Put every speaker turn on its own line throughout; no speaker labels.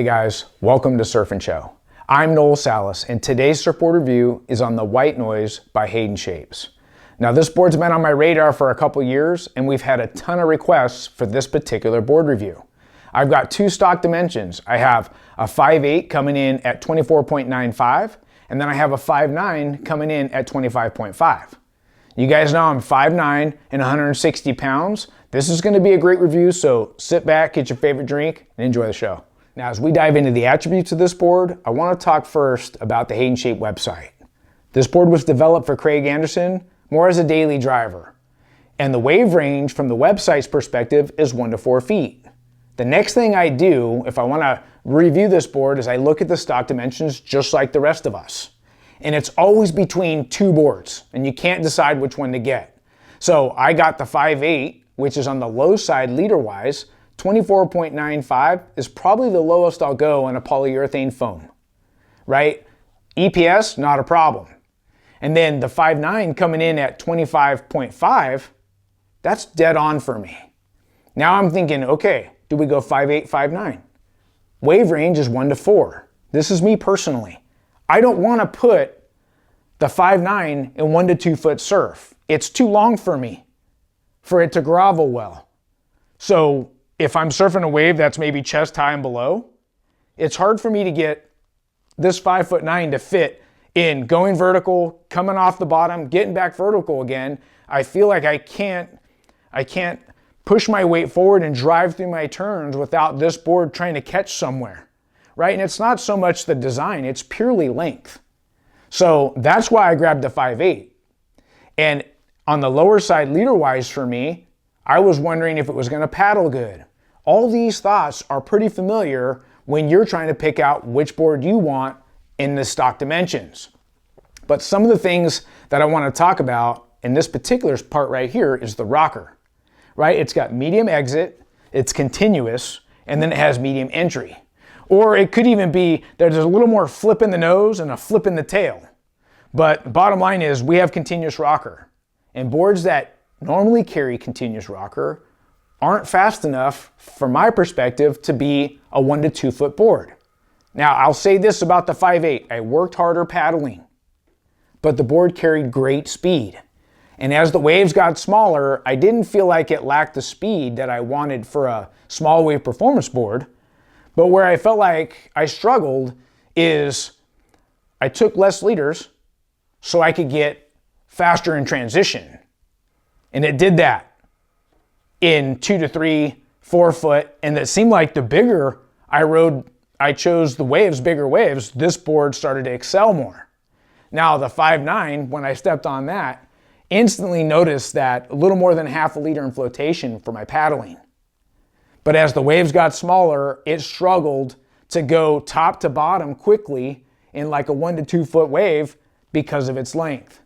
Hey guys, welcome to Surf and Show. I'm Noel Salas, and today's surfboard review is on the White Noiz by Haydenshapes. Now this board's been on my radar for a couple years, and we've had a ton of requests for this particular board review. I've got two stock dimensions. I have a 5'8" coming in at 24.95, and then I have a 5'9" coming in at 25.5. You guys know I'm 5'9" and 160 pounds. This is going to be a great review, so sit back, get your favorite drink, and enjoy the show. Now, as we dive into the attributes of this board, I want to talk first about the Haydenshapes website. This board was developed for Craig Anderson more as a daily driver, and the wave range from the website's perspective is 1 to 4 feet. The next thing I do, if I want to review this board, is I look at the stock dimensions just like the rest of us. And it's always between two boards, and you can't decide which one to get. So I got the 5'8", which is on the low side leader-wise. 24.95 is probably the lowest I'll go on a polyurethane foam, right? EPS, not a problem. And then the 5'9" coming in at 25.5, that's dead on for me. Now I'm thinking, okay, do we go 5'8", 5'9"? Wave range is 1 to 4. This is me personally. I don't want to put the 5'9" in 1 to 2 foot surf. It's too long for me for it to grovel well. So if I'm surfing a wave that's maybe chest high and below, it's hard for me to get this 5'9" to fit in going vertical, coming off the bottom, getting back vertical again. I feel like I can't push my weight forward and drive through my turns without this board trying to catch somewhere, right? And it's not so much the design, it's purely length. So that's why I grabbed the 5'8". And on the lower side leader-wise for me, I was wondering if it was gonna paddle good. All these thoughts are pretty familiar when you're trying to pick out which board you want in the stock dimensions. But some of the things that I want to talk about in this particular part right here is the rocker, right? It's got medium exit, it's continuous, and then it has medium entry. Or it could even be there's a little more flip in the nose and a flip in the tail. But the bottom line is we have continuous rocker. And boards that normally carry continuous rocker aren't fast enough, from my perspective, to be a 1 to 2 foot board. Now, I'll say this about the 5'8". I worked harder paddling, but the board carried great speed. And as the waves got smaller, I didn't feel like it lacked the speed that I wanted for a small wave performance board. But where I felt like I struggled is I took less leaders so I could get faster in transition. And it did that in 2 to 3, 4 foot. And it seemed like the bigger I chose the waves, bigger waves, this board started to excel more. Now the 5'9", when I stepped on that, instantly noticed that a little more than half a liter in flotation for my paddling. But as the waves got smaller, it struggled to go top to bottom quickly in like a 1 to 2 foot wave because of its length.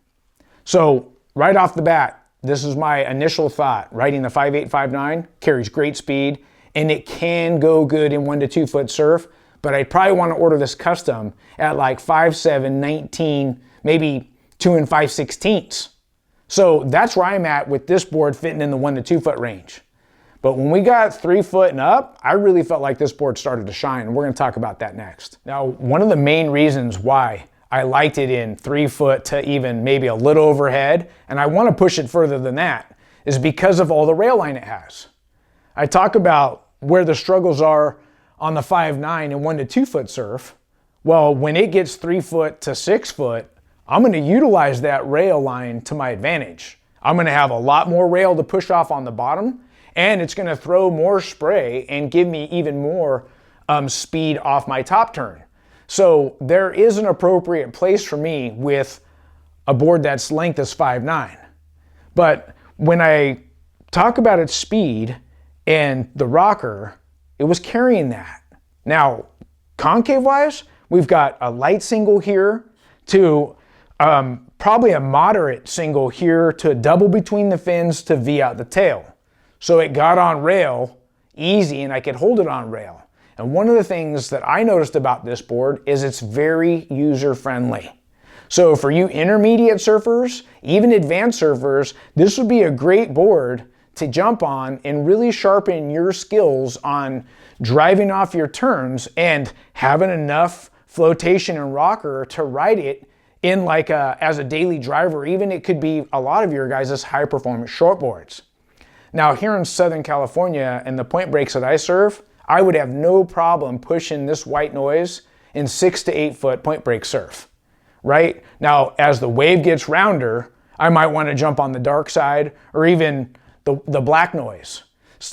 So right off the bat, this is my initial thought. Riding the 5'8", 5'9" carries great speed, and it can go good in 1 to 2 foot surf, but I'd probably want to order this custom at like 5'7", 19, maybe 2 5/16. So that's where I'm at with this board fitting in the 1 to 2 foot range. But when we got 3 foot and up, I really felt like this board started to shine, and we're going to talk about that next. Now, one of the main reasons why I liked it in 3 foot to even maybe a little overhead, and I want to push it further than that, is because of all the rail line it has. I talk about where the struggles are on the 5'9" and 1 to 2 foot surf. Well, when it gets 3 foot to 6 foot, I'm going to utilize that rail line to my advantage. I'm going to have a lot more rail to push off on the bottom, and it's going to throw more spray and give me even more speed off my top turn. So there is an appropriate place for me with a board that's length is 5'9". But when I talk about its speed and the rocker, it was carrying that. Now, concave wise, we've got a light single here to probably a moderate single here to a double between the fins to V out the tail. So it got on rail easy, and I could hold it on rail. And one of the things that I noticed about this board is it's very user-friendly. So for you intermediate surfers, even advanced surfers, this would be a great board to jump on and really sharpen your skills on driving off your turns and having enough flotation and rocker to ride it in like as a daily driver. Even it could be a lot of your guys' high performance shortboards. Now here in Southern California and the point breaks that I surf, I would have no problem pushing this White Noiz in 6 to 8 foot point break surf, right? Now, as the wave gets rounder, I might want to jump on the dark side or even the Black Noiz.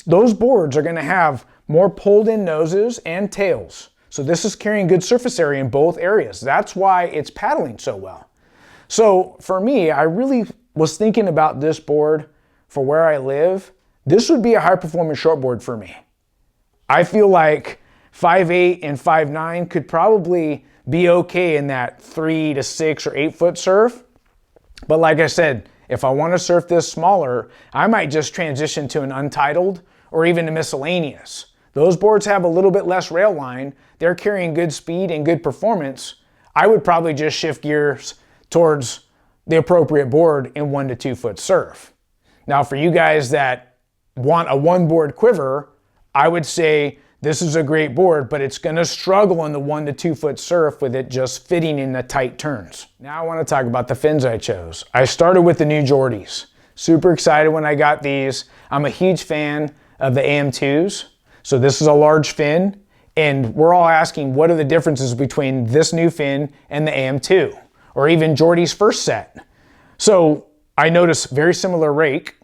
Those boards are going to have more pulled in noses and tails. So this is carrying good surface area in both areas. That's why it's paddling so well. So for me, I really was thinking about this board for where I live. This would be a high performance shortboard for me. I feel like 5'8" and 5'9" could probably be okay in that 3 to 6 or 8 foot surf. But like I said, if I want to surf this smaller, I might just transition to an untitled or even a miscellaneous. Those boards have a little bit less rail line. They're carrying good speed and good performance. I would probably just shift gears towards the appropriate board in 1 to 2 foot surf. Now for you guys that want a one board quiver, I would say this is a great board, but it's going to struggle in the 1 to 2 foot surf with it just fitting in the tight turns. Now I want to talk about the fins I chose. I started with the new Jordies. Super excited when I got these. I'm a huge fan of the AM2s. So this is a large fin, and we're all asking what are the differences between this new fin and the AM2, or even Jordy's first set. So I noticed very similar rake,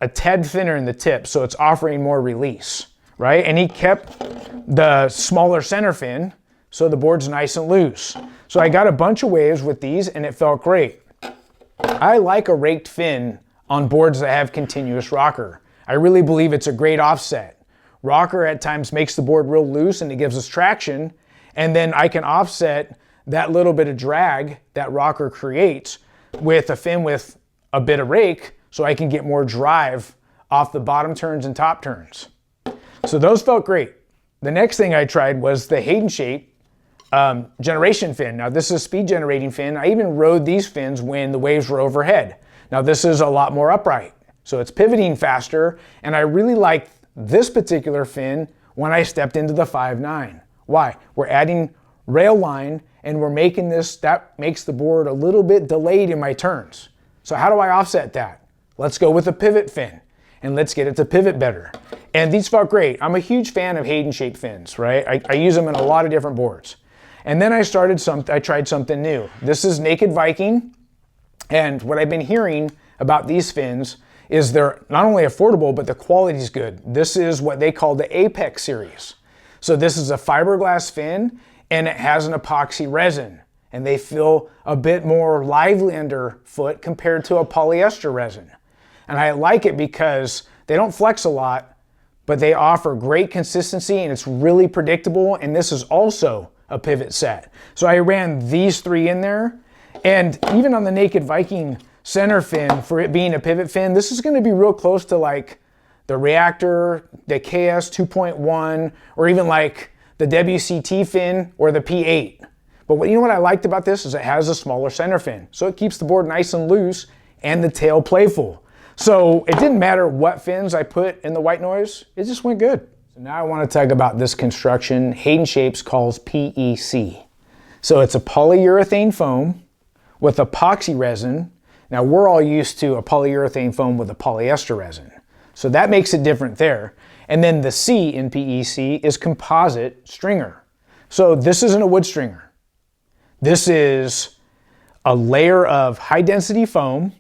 a tad thinner in the tip, so it's offering more release, right? And he kept the smaller center fin, so the board's nice and loose. So I got a bunch of waves with these and it felt great. I like a raked fin on boards that have continuous rocker. I really believe it's a great offset. Rocker at times makes the board real loose and it gives us traction, and then I can offset that little bit of drag that rocker creates with a fin with a bit of rake, so I can get more drive off the bottom turns and top turns. So those felt great. The next thing I tried was the Haydenshapes generation fin. Now this is a speed generating fin. I even rode these fins when the waves were overhead. Now this is a lot more upright, so it's pivoting faster, and I really liked this particular fin when I stepped into the 5'9". Why? We're adding rail line and we're making this, that makes the board a little bit delayed in my turns. So how do I offset that? Let's go with a pivot fin and let's get it to pivot better. And these felt great. I'm a huge fan of Haydenshapes fins, right? I use them in a lot of different boards. And then I tried something new. This is Naked Viking. And what I've been hearing about these fins is they're not only affordable, but the quality is good. This is what they call the Apex series. So this is a fiberglass fin and it has an epoxy resin, and they feel a bit more lively underfoot compared to a polyester resin. And I like it because they don't flex a lot, but they offer great consistency and it's really predictable. And this is also a pivot set. So I ran these three in there, and even on the Naked Viking center fin, for it being a pivot fin, this is going to be real close to like the Reactor, the KS 2.1, or even like the WCT fin or the P8. But you know what I liked about this is it has a smaller center fin, so it keeps the board nice and loose and the tail playful. So it didn't matter what fins I put in the White Noiz, it just went good. So now I want to talk about this construction Haydenshapes calls PEC. So it's a polyurethane foam with epoxy resin. Now we're all used to a polyurethane foam with a polyester resin, so that makes it different there. And then the C in PEC is composite stringer. So this isn't a wood stringer. This is a layer of high density foam.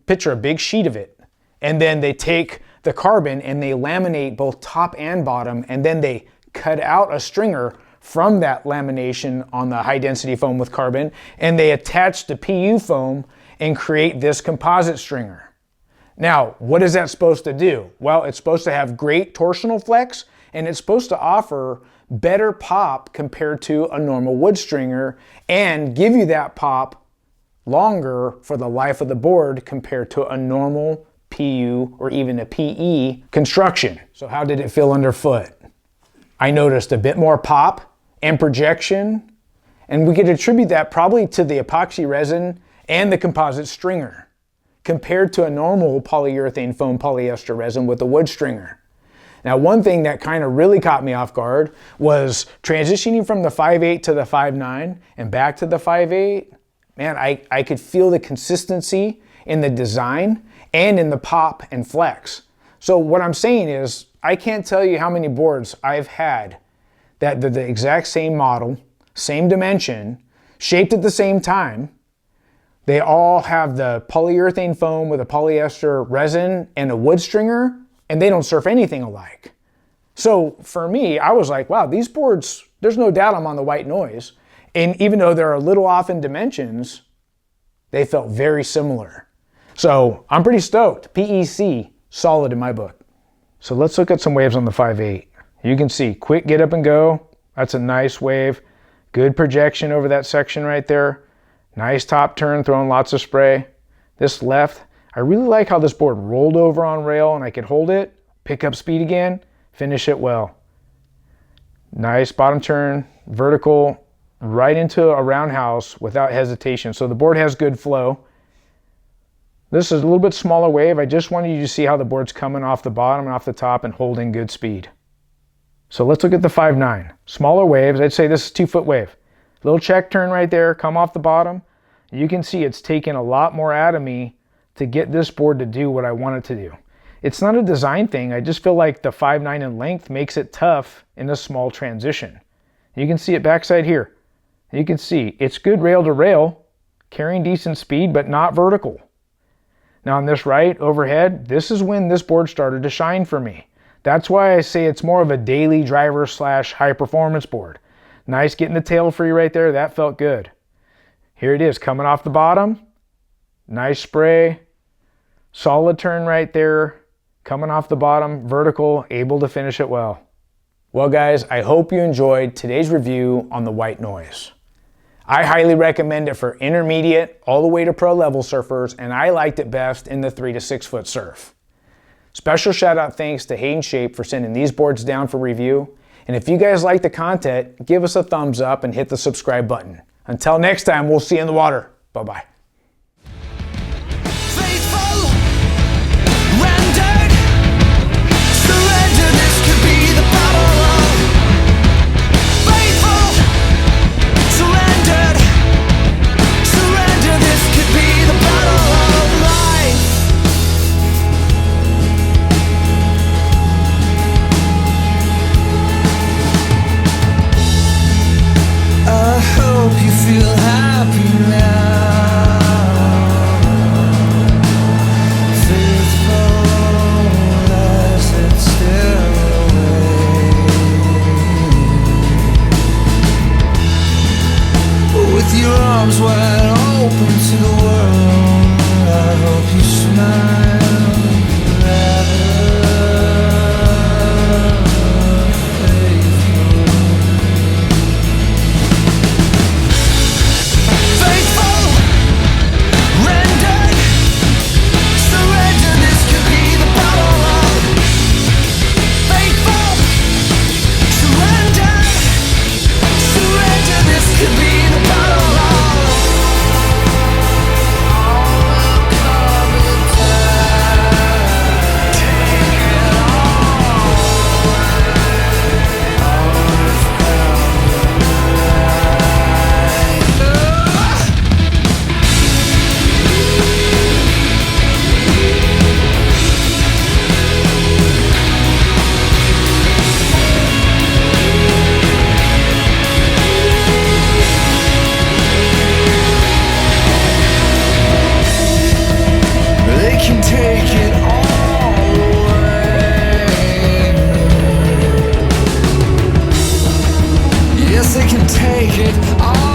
Picture a big sheet of it. And then they take the carbon and they laminate both top and bottom, and then they cut out a stringer from that lamination on the high density foam with carbon, and they attach the PU foam and create this composite stringer. Now, what is that supposed to do? Well, it's supposed to have great torsional flex, and it's supposed to offer better pop compared to a normal wood stringer and give you that pop longer for the life of the board compared to a normal PU or even a PE construction. So how did it feel underfoot? I noticed a bit more pop and projection, and we could attribute that probably to the epoxy resin and the composite stringer compared to a normal polyurethane foam polyester resin with a wood stringer. Now, one thing that kind of really caught me off guard was transitioning from the 5.8 to the 5.9 and back to the 5.8. Man, I could feel the consistency in the design and in the pop and flex. So what I'm saying is, I can't tell you how many boards I've had that they're the exact same model, same dimension, shaped at the same time. They all have the polyurethane foam with a polyester resin and a wood stringer, and they don't surf anything alike. So for me, I was like, wow, these boards, there's no doubt I'm on the White Noiz. And even though they're a little off in dimensions, they felt very similar. So I'm pretty stoked. PEC, solid in my book. So let's look at some waves on the 5.8. You can see quick get up and go. That's a nice wave. Good projection over that section right there. Nice top turn, throwing lots of spray. This left, I really like how this board rolled over on rail and I could hold it, pick up speed again, finish it well. Nice bottom turn, vertical, right into a roundhouse without hesitation. So the board has good flow. This is a little bit smaller wave. I just wanted you to see how the board's coming off the bottom and off the top and holding good speed. So let's look at the 5.9. Smaller waves, I'd say this is 2-foot wave. Little check turn right there, come off the bottom. You can see it's taken a lot more out of me to get this board to do what I want it to do. It's not a design thing. I just feel like the 5.9 in length makes it tough in a small transition. You can see it backside here. You can see it's good rail to rail, carrying decent speed, but not vertical. Now on this right overhead, this is when this board started to shine for me. That's why I say it's more of a daily driver / high performance board. Nice getting the tail free right there. That felt good. Here it is coming off the bottom. Nice spray. Solid turn right there. Coming off the bottom, vertical, able to finish it well. Well guys, I hope you enjoyed today's review on the White Noiz. I highly recommend it for intermediate all the way to pro level surfers, and I liked it best in the 3 to 6 foot surf. Special shout out thanks to Haydenshapes for sending these boards down for review. And if you guys like the content, give us a thumbs up and hit the subscribe button. Until next time, we'll see you in the water. Bye-bye.
Yes, they can take it all.